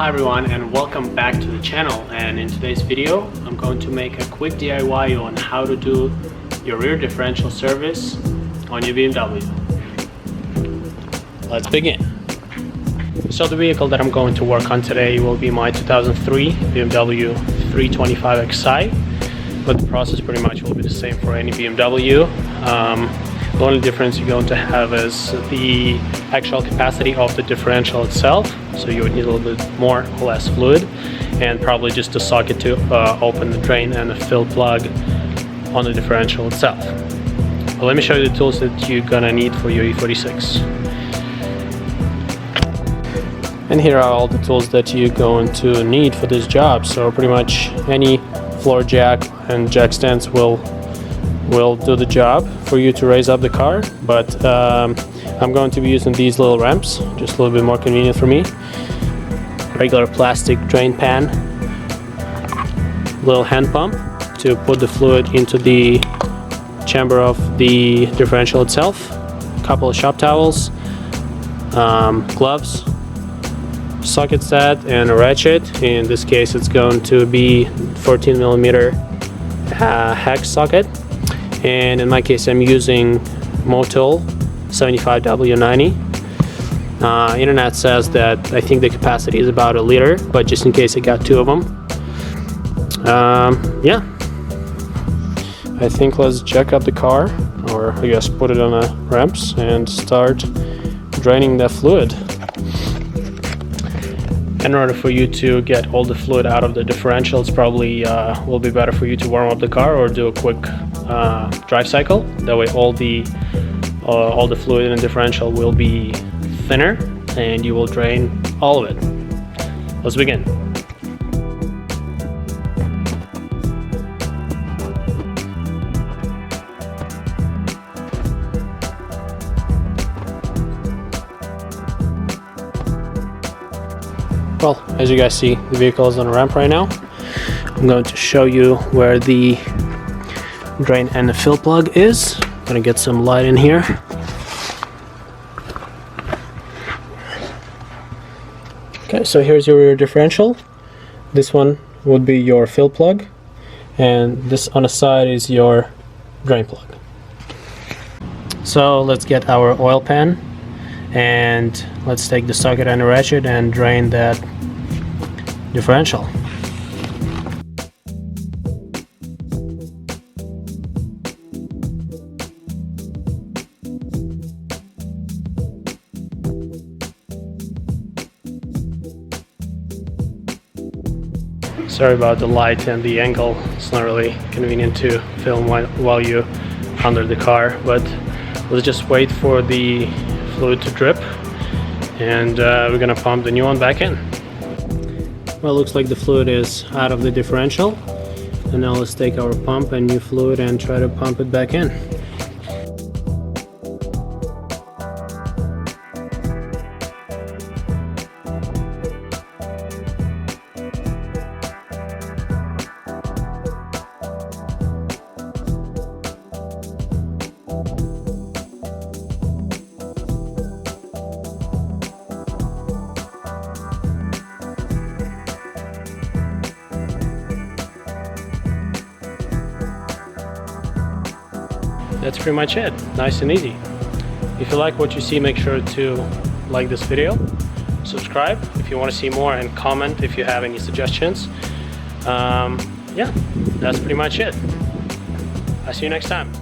Hi everyone, and welcome back to the channel. And in today's video I'm going to make a quick DIY on how to do your rear differential service on your BMW. Let's begin. So the vehicle that I'm going to work on today will be my 2003 BMW 325xi, but the process pretty much will be the same for any BMW. The only difference you're going to have is the actual capacity of the differential itself, so you would need a little bit more or less fluid, and probably just a socket to open the drain and a fill plug on the differential itself. But let me show you the tools that you're gonna need for your E46. And here are all the tools that you're going to need for this job. So pretty much any floor jack and jack stands will do the job for you to raise up the car, but I'm going to be using these little ramps, just a little bit more convenient for me. Regular plastic drain pan, little hand pump to put the fluid into the chamber of the differential itself, a couple of shop towels, gloves, socket set, and a ratchet. In this case it's going to be 14mm hex socket, and in my case I'm using Motul 75W90. Internet says that I think the capacity is about 1 liter, but just in case I got 2 of them. Yeah, I think let's jack up the car, or I guess put it on the ramps and start draining that fluid. In order for you to get all the fluid out of the differential, it's probably will be better for you to warm up the car or do a quick drive cycle. That way all the fluid in the differential will be thinner and you will drain all of it. Let's begin. Well, as you guys see, the vehicle is on a ramp right now. I'm going to show you where the drain and the fill plug is. I'm gonna get some light in here. Okay, so here's your rear differential. This one would be your fill plug, and this on the side is your drain plug. So let's get our oil pan, and let's take the socket and the ratchet and drain that differential. Sorry about the light and the angle. It's not really convenient to film while you're under the car, but let's just wait for the fluid to drip, and we're gonna pump the new one back in. Well, it looks like the fluid is out of the differential, and now let's take our pump and new fluid and try to pump it back in. That's pretty much it. Nice and easy. If you like what you see, make sure to like this video, subscribe if you want to see more, and comment if you have any suggestions. Yeah, that's pretty much it. I'll see you next time.